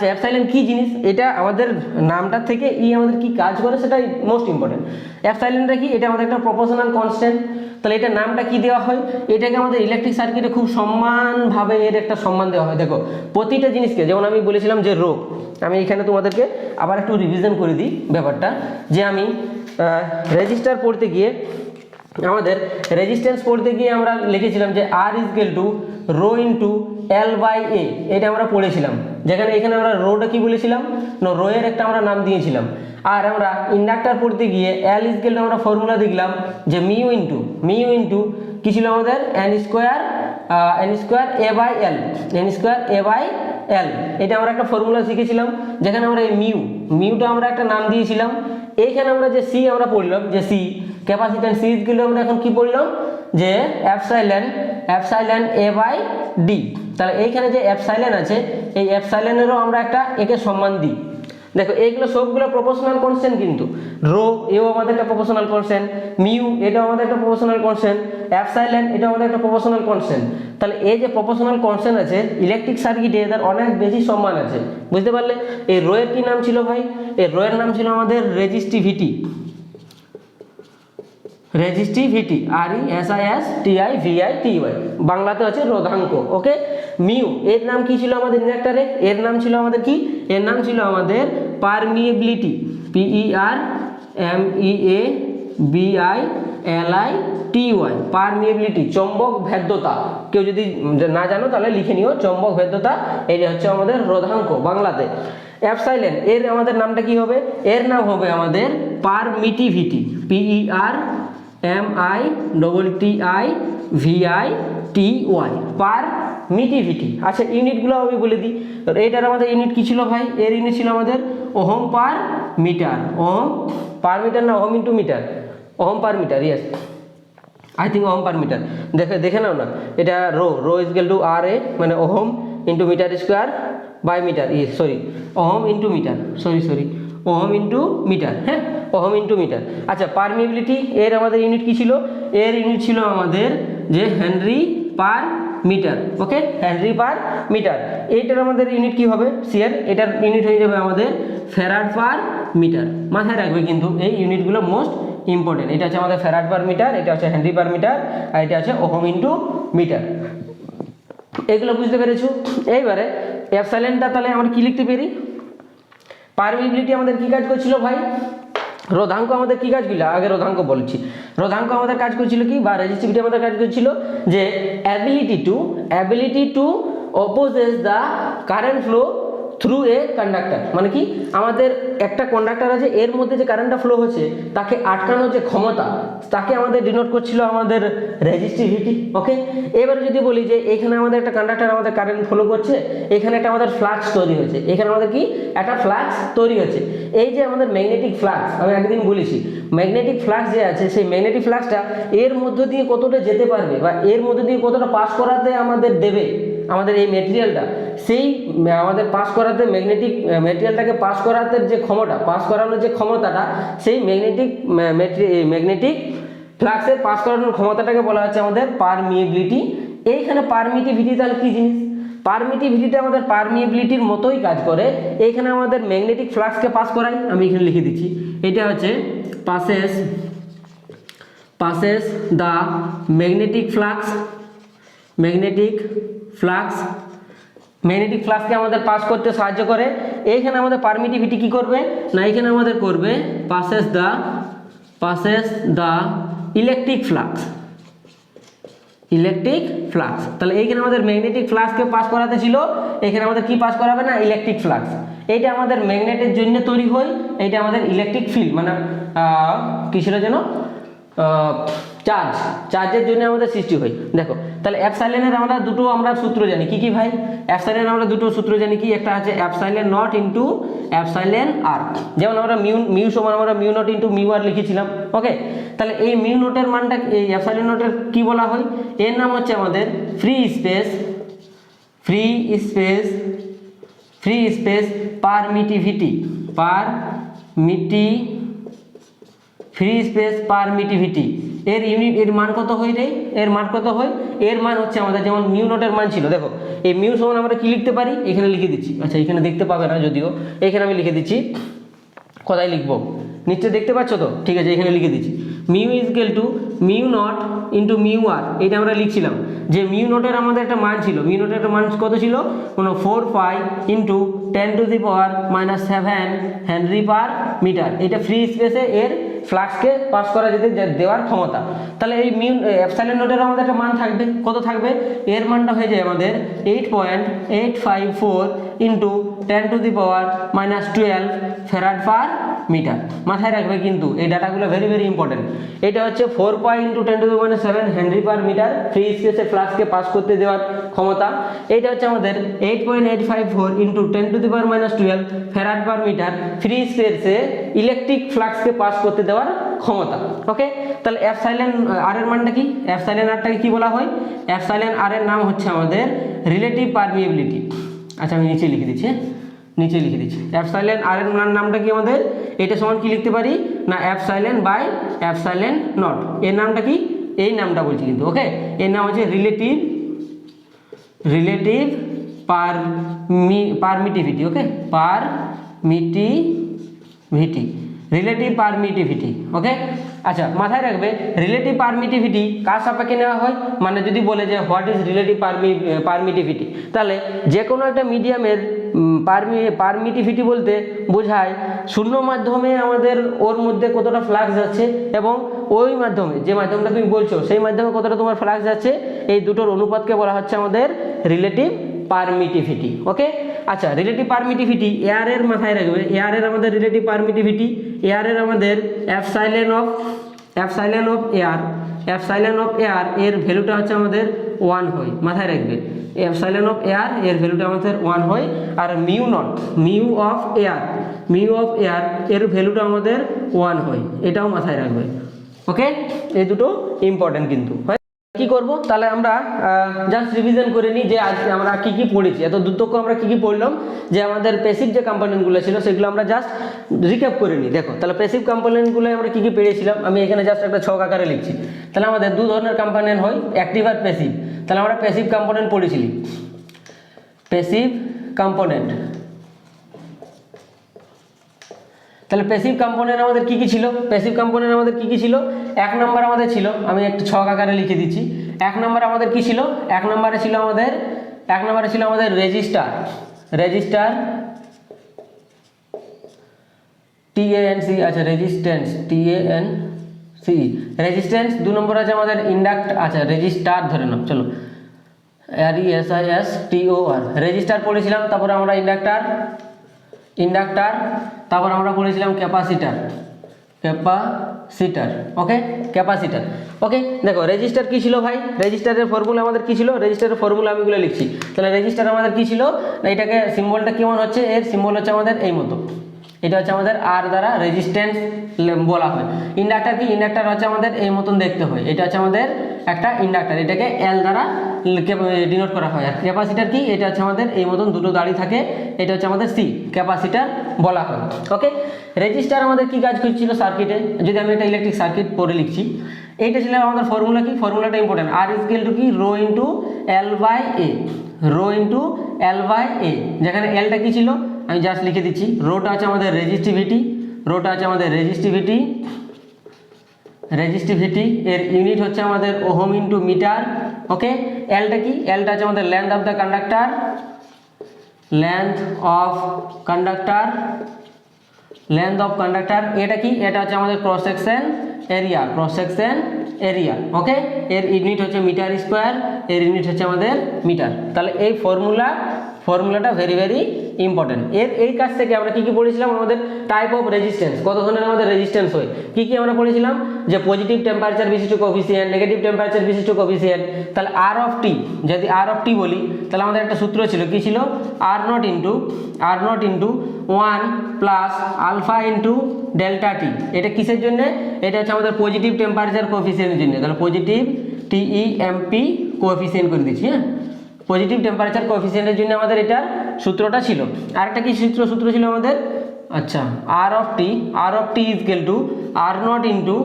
অ্যাপসাইলন কি জিনিস? এটা আমাদের নামটার থেকে আমাদের কি কাজ করে সেটাই মোস্ট ইম্পর্টেন্ট। অ্যাপসাইলনটা কি? এটা আমাদের একটা প্রপোর্শনাল কনস্ট্যান্ট। তাহলে এটা নামটা কি দেওয়া হয়? এটাকে আমাদের ইলেকট্রিক সার্কিটে খুব সম্মানভাবে এর একটা সম্মান দেওয়া হয়। দেখো প্রতিটা জিনিসকে, যেমন আমি বলেছিলাম যে রো, আমি এখানে তোমাদেরকে আবার একটু রিভিশন করে দিই ব্যাপারটা, যে আমি রেজিস্টার পড়তে গিয়ে আমাদের রেজিস্ট্যান্স পড়তে গিয়ে আমরা লিখেছিলাম যে R = রো ইন্টু L/A। এটা আমরা পড়েছিলাম, যেখানে এখানে আমরা রোটা কি বলেছিলাম? রো এর একটা আমরা নাম দিয়েছিলাম। আর আমরা ইন্ডাক্টর পড়তে গিয়ে L = আমরা ফর্মুলা দেখলাম যে মিউ ইন্টু কি ছিল আমাদের? n² a/l। এটা আমরা একটা ফর্মুলা শিখেছিলাম, যেখানে আমরা এই মিউটা আমরা একটা নাম দিয়েছিলাম। এইখানে আমরা যে সি আমরা পড়লাম, যে সি ক্যাপাসিট্যান্স সি গুলো আমরা এখন কি পড়লাম? যে অ্যাপসাইলন a/d। তাহলে এইখানে যে অ্যাপসাইলন আছে, এই অ্যাপসাইলনেরও আমরা একটা একে সম্মান দিই। দেখো এইগুলো সবগুলো প্রপোর্শনাল কনস্ট্যান্ট, কিন্তু রো এও আমাদের একটা প্রপোর্শনাল কনস্ট্যান্ট, মিউ এটাও আমাদের একটা প্রপোর্শনাল কনস্ট্যান্ট, অ্যাপসাইলন এটাও আমাদের একটা প্রপোর্শনাল কনস্ট্যান্ট। তাহলে এই যে প্রপোর্শনাল কনস্ট্যান্ট আছে ইলেকট্রিক সার্কিটে, এদের অনেক বেশি সম্মান আছে। বুঝতে পারলে? এই রো এর কি নাম ছিল ভাই? এই রো এর নাম ছিল আমাদের রেজিস্টিভিটি, RESISTIVITY, বাংলাতে হচ্ছে রোধাঙ্ক। ওকে, মিউ এর নাম কি ছিল আমাদের ইন্ডাক্টরে? এর নাম ছিল আমাদের কি? এর নাম ছিল আমাদের পারমিয়েবিলিটি, PERMEABILITY, পারমিয়েবিলিটি, চৌম্বক ভেদ্যতা। কেউ যদি না জানো তাহলে লিখে নিও, চৌম্বক ভেদ্যতা। এটা হচ্ছে আমাদের রোধাঙ্ক বাংলাতে। অ্যাপসাইলন এর আমাদের নামটা কি হবে? এর নাম হবে আমাদের পারমিটিভিটি, PERMITTIVITY, পারমিটিভিটি। ইউনিটগুলো আমি বলে দিই। এটার আমাদের ইউনিট কি ছিল ভাই? এর ইউনিট ছিল আমাদের ohm per metre. Ohm per metre না ohm into metre? Ohm per metre, yes, I think ohm per metre. দেখে নাও না, এটা রো = RA, মানে ohm into metre square by metre, ohm into metre, ohm into metre. হ্যাঁ, ohm into metre. Permeability এর আমাদের unit কি ছিল? এর ইউনিট ছিল আমাদের যে হেনরি পার মিটার। ওকে, হেনরি পার মিটার। এইটার আমাদের ইউনিট কি হবে? এটার ইউনিট হয়ে যাবে আমাদের ফ্যারাড পার মিটার। মাথায় রাখবে কিন্তু এই ইউনিটগুলো মোস্ট ইম্পর্টেন্ট। এটা হচ্ছে আমাদের ফ্যারাড পার মিটার, এটা হচ্ছে হেনরি পার মিটার, আর এটা হচ্ছে ওহম ইন্টু মিটার। এগুলো বুঝতে পেরেছো? এইবারে অ্যাপসাইলনটা তাহলে আমরা কি লিখতে পারি? পারমিয়েবিলিটি আমাদের কি কাজ করছিল ভাই? রোধাঙ্ক আমাদের কি কাজ করছিল? আগে রোধাঙ্ক বলছি। রোধাঙ্ক আমাদের কাজ করছিল কি, বা রেজিস্টিভিটি আমাদের কাজ করছিল যে ability to opposes the current flow through a conductor, মানে কি আমাদের একটা কন্ডাক্টর আছে, এর মধ্যে যে কারেন্টটা ফ্লো হচ্ছে তাকে আটকানোর যে ক্ষমতা তাকে আমাদের ডিনোট করছিল আমাদের রেজিস্টিভিটি। ওকে, এবারে যদি বলি যে এখানে আমাদের একটা কন্ডাক্টর আমাদের কারেন্ট ফ্লো করছে, এখানে একটা আমাদের ফ্লাক্স তৈরি হয়েছে, এখানে আমাদের কি একটা ফ্লাক্স তৈরি হচ্ছে। এই যে আমাদের ম্যাগনেটিক ফ্লাক্স, আমি একদিন বলেছি ম্যাগনেটিক ফ্লাক্স যে আছে সেই ম্যাগনেটিক ফ্লাক্সটা এর মধ্য দিয়ে কতটা যেতে পারবে বা এর মধ্য দিয়ে কতটা পাস করাতে আমাদের দেবে আমাদের এই মেটেরিয়ালটা, সেই আমাদের পাস করাতে মেটেরিয়ালটাকে পাস করাতে যে ক্ষমতা, পাস করানোর যে ক্ষমতাটা, সেই ম্যাগনেটিক ফ্লাক্সের পাস করানোর ক্ষমতাটাকে বলা হচ্ছে আমাদের পারমিয়েবিলিটি। এইখানে পারমিটিভিটি তাহলে কি জিনিস? পারমিটিভিটিটা আমাদের পারমিয়েবিলিটির মতোই কাজ করে। এইখানে আমাদের ম্যাগনেটিক ফ্লাক্সকে পাস করাই, আমি এখানে লিখে দিচ্ছি, এটা হচ্ছে passes the magnetic ফ্লাক্সকে আমাদের পাস করতে সাহায্য করে। এইখানে আমাদের পারমিটিভিটি কি করবে না, এখানে আমাদের করবে passes the ইলেকট্রিক ফ্লাক্স। তাহলে এইখানে আমাদের ম্যাগনেটিক ফ্লাক্সকে পাস করাতে ছিল, এখানে আমাদের কি পাস করাবে না, ইলেকট্রিক ফ্লাক্স। এইটা আমাদের ম্যাগনেটের জন্য তৈরি হয়, এইটা আমাদের ইলেকট্রিক ফিল্ড মানে কি ছিল যেন চার্জের জন্য আমাদের সৃষ্টি হয়। দেখো তাহলে এপসাইলনের আমরা দুটো সূত্র জানি, কি কি ভাই? এপসাইলন আমরা দুটো সূত্র জানি, কি একটা আছে এপসাইলন নট ইন্টু এপসাইলন আর, যেমন আমরা মিউ সমান আমরা মিউ নট ইন্টু মিউ আর লিখেছিলাম। ওকে, তাহলে এই মিউ নটের মানটা, এই এপসাইলন নটের কি বলা হয়? এর নাম হচ্ছে আমাদের ফ্রি স্পেস পারমিটিভিটি। এর ইউনিট, এর মান কত হয় রে? এর মান হচ্ছে আমাদের, যেমন মিউ নটের মান ছিল, দেখো এই মিউ সমান আমরা কি লিখতে পারি, এখানে লিখে দিচ্ছি। আচ্ছা এখানে দেখতে পাবে না যদিও, এখানে আমি লিখে দিচ্ছি, কোথায় লিখবো নিচে দেখতে পাচ্ছ তো? ঠিক আছে, এখানে লিখে দিচ্ছি mu equal to mu naught into mu R. এটা আমরা লিখছিলাম যে মিউ নটের আমাদের একটা মান ছিল, মিউ নটের একটা মান কত ছিল, কোনো 4 pi into 10⁻⁻7 henry per metre. এটা ফ্রি স্পেসে এর ফ্লাক্সকে পাস করা যেতে দেওয়ার ক্ষমতা। তাহলে এই এপসাইলন নটের আমাদের একটা মান থাকবে, কত থাকবে? এর মানটা হয়ে যায় আমাদের 8.854 ইন্টু 10⁻⁻12 ফ্যারাড পার মিটার। মাথায় রাখবে কিন্তু এই ডাটাগুলো ভেরি ভেরি ইম্পর্টেন্ট। এটা হচ্ছে 4 pi into 10⁻7 henry per metre, free স্পেসে ফ্লাক্সকে পাস করতে দেওয়ার ক্ষমতা। এইটা হচ্ছে আমাদের 8.854 into 10⁻12 farad per metre, free স্পেসে ইলেকট্রিক ফ্লাক্সকে পাস করতে দেওয়ার ক্ষমতা। ওকে, তাহলে এপসাইলন আর এর মানটা কি? এপসাইলন আরটাকে কি বলা হয়? এপসাইলন আর এর নাম হচ্ছে আমাদের রিলেটিভ পারমিয়েবিলিটি। আচ্ছা আমি নিচে লিখে দিচ্ছি, এপসাইলন আর এর নামটা কি আমাদের? এটা সমান কি লিখতে পারি না, এপসাইলন বাই এপসাইলন নট। এর নামটা কি? এই নামটা বলছি কিন্তু। ওকে, এর নাম হচ্ছে রিলেটিভ পারমিটিভিটি। ওকে, রিলেটিভ পারমিটিভিটি। ওকে, আচ্ছা মাথায় রাখবে রিলেটিভ পারমিটিভিটি কার সাপেক্ষে নেওয়া হয়, মানে যদি বলে যে হোয়াট ইজ রিলেটিভ পারমিটিভিটি, তাহলে যে কোনো একটা মিডিয়ামের পারমিটিভিটি বলতে বোঝায় শূন্য মাধ্যমে আমাদের ওর মধ্যে কতটা ফ্লাক্স যাচ্ছে, এবং ওই মাধ্যমে যে মাধ্যমটা তুমি বলছো সেই মাধ্যমে কতটা তোমার ফ্লাক্স যাচ্ছে, এই দুটোর অনুপাতকে বলা হচ্ছে আমাদের রিলেটিভ পারমিটিভিটি। ওকে, আচ্ছা রিলেটিভ পারমিটিভিটি এয়ার এর মাথায় রাখবে, এয়ার এর আমাদের রিলেটিভ পারমিটিভিটি, এয়ার এর আমাদের এপসাইলন অফ এয়ার এর ভ্যালুটা হচ্ছে আমাদের 1 হয়। মাথায় রাখবে এপসাইলন অফ এয়ার এর ভ্যালুটা আমাদের 1 হয়, আর মিউ অফ এয়ার এর ভ্যালুটা আমাদের 1 হয়, এটাও মাথায় রাখবে। ওকে, এই দুটো ইম্পর্টেন্ট কিন্তু। কি করব তাহলে আমরা জাস্ট রিভিশন করে নিই যে আজকে আমরা কি কি পড়েছি, এত দুর্তক্ষ আমরা কি কি পড়লাম, যে আমাদের প্যাসিভ যে কম্পোনেন্টগুলো ছিল সেগুলো আমরা জাস্ট রিক্যাপ করে নিই। দেখো তাহলে প্যাসিভ কম্পোনেন্টগুলো আমরা কি কি পেয়েছিলাম, আমি এখানে জাস্ট একটা ছক আকারে লিখছি। তাহলে আমাদের দু ধরনের কম্পোনেন্ট হয়, অ্যাক্টিভ আর প্যাসিভ। তাহলে আমরা প্যাসিভ কম্পোনেন্ট পড়েছিলি, প্যাসিভ কম্পোনেন্ট। তাহলে প্যাসিভ কম্পোনেন্ট আমাদের কি কি ছিল? এক নম্বর আমাদের ছিল, আমি একটু ছক আকারে লিখে দিচ্ছি। এক নম্বরে আমাদের কি ছিল? এক নম্বরে ছিল আমাদের রেজিস্টার TANC। আচ্ছা রেজিস্ট্যান্স। দু নম্বর আছে আমাদের ইন্ডাক্ট, আচ্ছা রেজিস্টার ধরে নাও, চলো RESISTOR রেজিস্টার পড়েছিলাম। তারপর আমরা ইন্ডাক্টার, তারপর আমরা পড়েছিলাম ক্যাপাসিটার, ওকে, ক্যাপাসিটার। ওকে, দেখো রেজিস্টার কি ছিল ভাই, রেজিস্টারের ফর্মুলা আমাদের কি ছিল, রেজিস্টারের ফর্মুলা আমি এগুলো লিখছি। তাহলে রেজিস্টার আমাদের কি ছিল, এটাকে সিম্বলটা কেমন হচ্ছে, এর সিম্বল হচ্ছে আমাদের এই মতো, এটা হচ্ছে আমাদের আর দ্বারা রেজিস্ট্যান্স বলা হয়। ইন্ডাক্টার কি, ইন্ডাক্টার হচ্ছে আমাদের এই মতন দেখতে হয়, এটা হচ্ছে আমাদের একটা ইন্ডাক্টার, এটাকে এল দ্বারা ডিনোট করা হয়। আর ক্যাপাসিটার কি, এটা হচ্ছে আমাদের এই মতন দুটো দাড়ি থাকে, এটা হচ্ছে আমাদের সি, ক্যাপাসিটার বলা হয়। ওকে, রেজিস্টার আমাদের কি কাজ করছিল সার্কিটে, যদি আমি একটা ইলেকট্রিক সার্কিট পরে লিখছি, এইটা ছিল আমাদের ফর্মুলা কি, ফর্মুলাটা ইম্পর্টেন্ট, আর ইকুয়াল টু কি, rho into L by A, rho into L by A, যেখানে এলটা কি ছিল আমি জাস্ট লিখে দিচ্ছি, রোটা হচ্ছে আমাদের রেজিস্টিভিটি, রেজিস্টিভিটি এর ইউনিট হচ্ছে আমাদের ওহম ইন্টু মিটার। ওকে, এলটা কি, এলটা হচ্ছে আমাদের লেন্থ অফ দ্য কন্ডাক্টর, এটা কি, এটা হচ্ছে আমাদের ক্রস সেকশন এরিয়া, ওকে, এর ইউনিট হচ্ছে মিটার স্কোয়ার, এর ইউনিট হচ্ছে আমাদের মিটার। তাহলে এই ফর্মুলাটা ভেরি ইম্পর্টেন্ট। এই কাজ থেকে আমরা কি পড়েছিলাম, আমাদের টাইপ অফ রেজিস্ট্যান্স, কত ধরনের আমাদের রেজিস্ট্যান্স হয়, কি আমরা পড়েছিলাম, যে পজিটিভ টেম্পারেচার বিশিষ্ট কোএফিসিয়েন্ট, নেগেটিভ টেম্পারেচার বিশিষ্ট কোএফিসিয়েন্ট। তাহলে আর অফ টি, যদি আর অফ টি বলি, তাহলে আমাদের একটা সূত্র ছিল, কি ছিল, R naught into 1 plus alpha into delta T. এটা কিসের জন্য, এটা হচ্ছে আমাদের পজিটিভ টেম্পারেচার কোএফিসিয়েন্টের জন্য। তাহলে পজিটিভ TEMP কোএফিসিয়েন্ট করে দিচ্ছি, হ্যাঁ, পজিটিভ টেম্পারেচার কোএফিসিয়েন্টের জন্য আমাদের এটার সূত্রটা ছিল। আরেকটা কি সূত্র ছিল আমাদের, আচ্ছা, R of T is equal to R naught into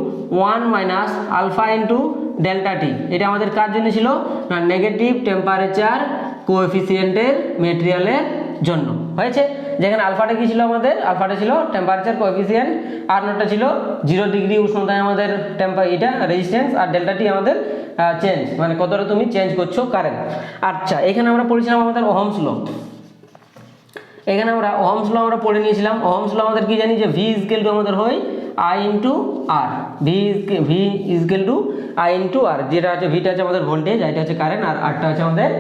1 minus alpha into delta T. এটা আমাদের কার জন্য ছিল, না নেগেটিভ টেম্পারেচার কোএফিসিয়েন্টের মেটেরিয়ালের জন্য হয়েছে। যেখানে আলফাটা কি ছিল আমাদের, আলফাটা ছিল টেম্পারেচার কোএফিসিয়েন্ট, আর নটটা ছিল 0 ডিগ্রি উষ্ণতায় আমাদের এটা রেজিস্ট্যান্স, আর ডেল্টাটি আমাদের চেঞ্জ, মানে কতটা তুমি চেঞ্জ করছো কারেন্ট। আচ্ছা, এখানে আমরা পড়েছিলাম আমাদের ওহমস ল, এখানে আমরা ওহমস ল আমরা পড়ে নিয়েছিলাম। ওহমস ল আমাদের কি জানি, যে ভি ইকুয়াল টু আমাদের হয় I into R, V equal to I into R, যেটা হচ্ছে ভিটা হচ্ছে আমাদের ভোল্টেজ, এটা হচ্ছে কারেন্ট, আর আরটা হচ্ছে আমাদের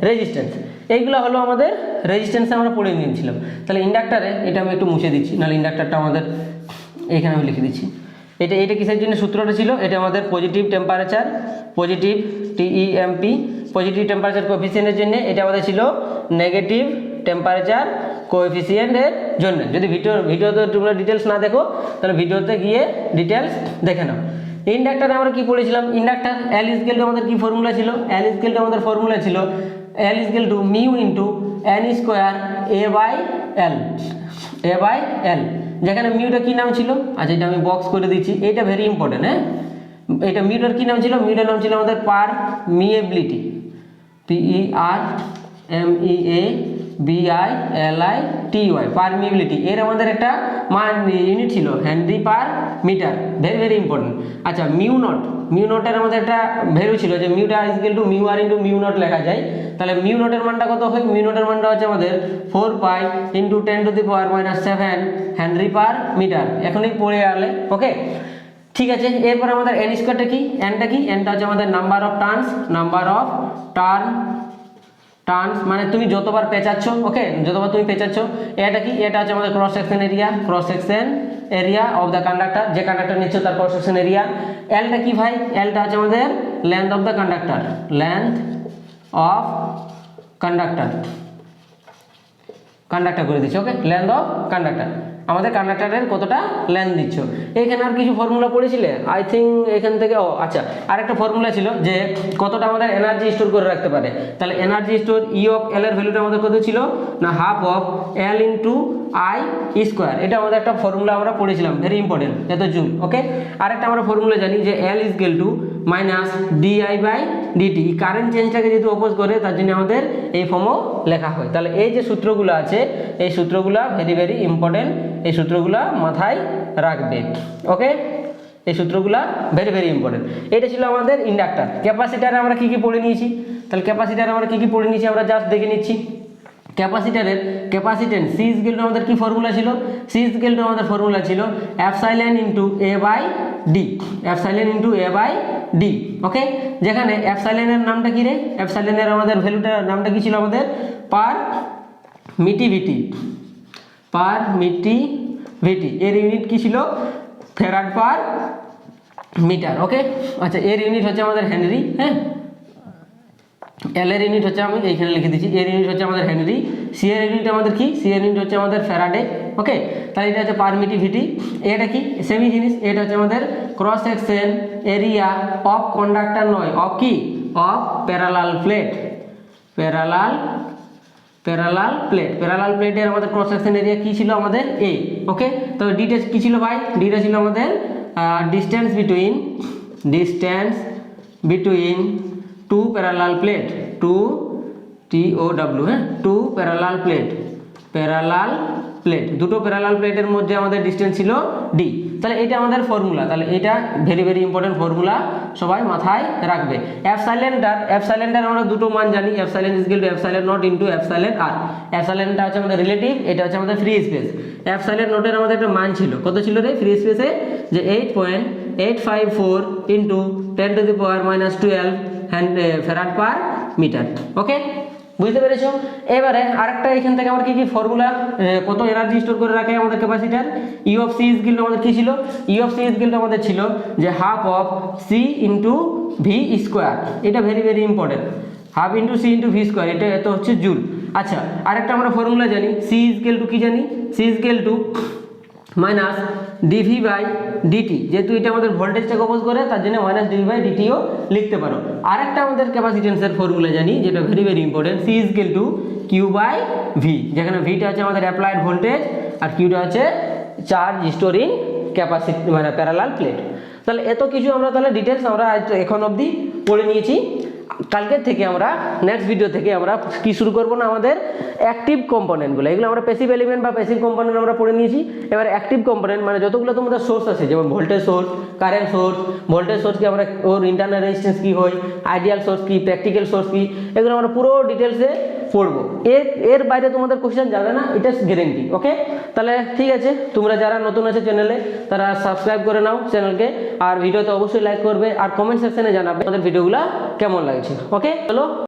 রেজিস্ট্যান্স। এইগুলো হলো আমাদের রেজিস্ট্যান্সে আমরা পড়ে নিয়েছিলাম। তাহলে ইন্ডাক্টারে এটা আমি একটু মুছে দিচ্ছি, নাহলে ইন্ডাক্টারটা আমাদের এখানে আমি লিখে দিচ্ছি। এটা কিসের জন্য সূত্রটা ছিল, এটা আমাদের positive temperature, positive TEMP, positive temperature কোএফিসিয়েন্টের জন্য, এটা আমাদের ছিল নেগেটিভ টেম্পারেচার কোএফিসিয়েন্টের জন্য। যদি ভিডিওতে তোমরা ডিটেলস না দেখো, তাহলে ভিডিওতে গিয়ে ডিটেলস দেখে নাও। ইন্ডাক্টারে আমরা কি পড়েছিলাম, ইন্ডাক্টার L ইকুয়াল টু আমাদের কি ফর্মুলা ছিল, L ইকুয়াল টু আমাদের ফর্মুলা ছিল L equal to mu into N square A by L, যেখানে মিউটা কি নাম ছিল, আচ্ছা এটা আমি বক্স করে দিচ্ছি, এটা ভেরি ইম্পর্টেন্ট, হ্যাঁ, এটা মিউটার কি নাম ছিল, মিউটার নাম ছিল আমাদের পারমিএবিলিটি, PERMEABILITY, পারমিএবিলিটি। এর আমাদের একটা মান ইউনিট ছিল henry per metre, very important. আচ্ছা, মিউ নটের আমাদের একটা ভ্যালু ছিল, যে মিউটা equal to mu R into mu naught লেখা যায়। তাহলে মিউ নটের মানটা কত হয়, মিউ নটের মানটা হচ্ছে আমাদের 4 pi into 10 to the power minus 7 henry per metre, এখনই পড়ে আলে। ওকে, ঠিক আছে। এরপর আমাদের এন স্কোয়ারটা কি, এনটা হচ্ছে আমাদের নাম্বার অফ টার্নস, মানে তুমি যতবার পেঁচাচ্ছ, ওকে, যতবার তুমি পেঁচাচ্ছ। এটা কি, এটা হচ্ছে আমাদের cross section area of the conductor, যে কন্ডাক্টর নিচ্ছে তার ক্রস সেকশন এরিয়া। এলটা কি ভাই, এলটা হচ্ছে আমাদের length of the conductor, conductor করে দিচ্ছি। ওকে, লেন্থ অফ কন্ডাক্টর, আমাদের কন্ডাক্টরের কতটা লেন্থ দিচ্ছ। এইখানে আর কিছু ফর্মুলা পড়েছিলে, আই থিঙ্ক এখান থেকে, আচ্ছা, আরেকটা ফর্মুলা ছিল, যে কতটা আমাদের এনার্জি স্টোর করে রাখতে পারে। তাহলে energy store E of L এর ভ্যালুটা আমাদের কত ছিল, না half of L into I square. এটা আমাদের একটা ফর্মুলা আমরা পড়েছিলাম, ভেরি ইম্পর্টেন্ট, এত জুল। ওকে, আরেকটা আমরা ফর্মুলা জানি, যে L equal to minus DI by DT, current চেঞ্জটাকে যেহেতু অপোজ করে, তার জন্য আমাদের এই ফর্মও লেখা হয়। তাহলে এই যে সূত্রগুলো আছে, এই সূত্রগুলো ভেরি ইম্পর্টেন্ট, এই সূত্রগুলা মাথায় রাখবে। ওকে, এই সূত্রগুলা ভেরি ইম্পর্টেন্ট। এটা ছিল আমাদের ইন্ডাক্টর। ক্যাপাসিটারে আমরা কি পড়ে নিয়েছি, তাহলে ক্যাপাসিটারে আমরা কি পড়ে নিয়েছি আমরা জাস্ট দেখে নিচ্ছি। ক্যাপাসিটারের ক্যাপাসিটেন্স সি ইকুয়াল টু আমাদের কি ফর্মুলা ছিল, সি ইকুয়াল টু আমাদের ফর্মুলা ছিল epsilon into A by D, epsilon into A by D. Okay, যেখানে এপসাইলনের নামটা কি রে, এপসাইলনের আমাদের ভ্যালুটা নামটা কি ছিল আমাদের পারমিটিভিটি, পারমিটিভিটি এর ইউনিট কি ছিল ফ্যারাড পার মিটার। ওকে, আচ্ছা এর ইউনিট হচ্ছে আমাদের হেনরি, হ্যাঁ এল এর ইউনিট হচ্ছে আমি এইখানে লিখে দিচ্ছি, এর ইউনিট হচ্ছে আমাদের হেনরি, সি এর ইউনিট আমাদের কি, সি এর ইউনিট হচ্ছে আমাদের ফ্যারাডে। ওকে, তাহলে এটা হচ্ছে পারমিটিভিটি, এটা কি সেমি জিনিস, এটা হচ্ছে আমাদের cross section area of conductor নয়, অফ কি, অফ প্যারালাল প্লেট, প্যারালাল প্লেটের আমাদের ক্রস সেকশন এরিয়া কি ছিল আমাদের এ। ওকে, তো ডিটা কি ছিল ভাই, ডিটা ছিল আমাদের distance between two parallel plate, two TOW, হ্যাঁ টু প্যারালাল প্লেট, দুটো প্যারালাল প্লেটের মধ্যে আমাদের ডিস্টেন্স ছিল ডি। তাহলে এটা আমাদের ফর্মুলা, তাহলে এটা ভেরি ভেরি ইম্পর্টেন্ট ফর্মুলা, সবাই মাথায় রাখবে। এপসাইলনটার আমরা দুটো মান জানি, epsilon is equal to epsilon naught into epsilon R. এপসাইলনটা হচ্ছে আমাদের রিলেটিভ, এটা হচ্ছে আমাদের ফ্রি স্পেস। এপসাইলন নটের আমাদের একটা মান ছিল, কত ছিল রে ফ্রি স্পেসে, যে 8.854 ইন্টু 10⁻⁻12 ফ্যারাড পার মিটার। ওকে, বুঝতে পেরেছো? এবারে আরেকটা এখান থেকে আমরা কি ফর্মুলা, কত এনার্জি স্টোর করে রাখে আমাদের capacitor, E of C is equal to আমাদের কি ছিল, E of C is equal to আমাদের ছিল যে half of C into V square, এটা very very important, half into C into V square, এটা এত হচ্ছে জুল। আচ্ছা আরেকটা আমরা ফর্মুলা জানি, সি ইজ ইকুয়াল টু কি জানি, C is equal to minus dv by dt, যেহেতু এটা আমাদের ভোল্টেজটাকে অপোজ করে তার জন্য মাইনাস ডিভি বাই ডিটিও লিখতে পারো। আরেকটা আমাদের ক্যাপাসিটেন্সের ফর্মুলা জানি যেটা very very important, C is equal to Q by V, যেখানে ভিটা হচ্ছে আমাদের অ্যাপ্লাইড ভোল্টেজ আর কিউটা হচ্ছে চার্জ স্টোরিং ক্যাপাসিটি মানে প্যারালাল প্লেট। তাহলে এত কিছু আমরা তাহলে ডিটেলস আমরা এখন অবধি পড়ে নিয়েছি। কালকের থেকে আমরা নেক্সট ভিডিও থেকে আমরা কি শুরু করবো না, আমাদের অ্যাক্টিভ কম্পোনেন্টগুলো, এগুলো আমরা প্যাসিভ এলিমেন্ট বা প্যাসিভ কম্পোনেন্ট আমরা পড়ে নিয়েছি। এবার অ্যাক্টিভ কম্পোনেন্ট মানে যতগুলো তোমাদের সোর্স আছে, যেমন voltage source, current source, voltage source কি আমরা ওর ইন্টারনাল রেজিস্ট্যান্স কি হয়, আইডিয়াল সোর্স কি, প্র্যাকটিক্যাল সোর্স কি, এগুলো আমরা পুরো ডিটেলসে পড়বো। এর বাইরে তোমাদের কোশ্চেন যাবে না, এটা গ্যারেন্টি। ওকে, তাহলে ঠিক আছে, তোমরা যারা নতুন আছে চ্যানেলে তারা সাবস্ক্রাইব করে নাও চ্যানেলকে, আর ভিডিওতে অবশ্যই লাইক করবে আর কমেন্ট সেকশনে জানাবে আমাদের ভিডিওগুলো কেমন লাগছে। ওকে, চলো।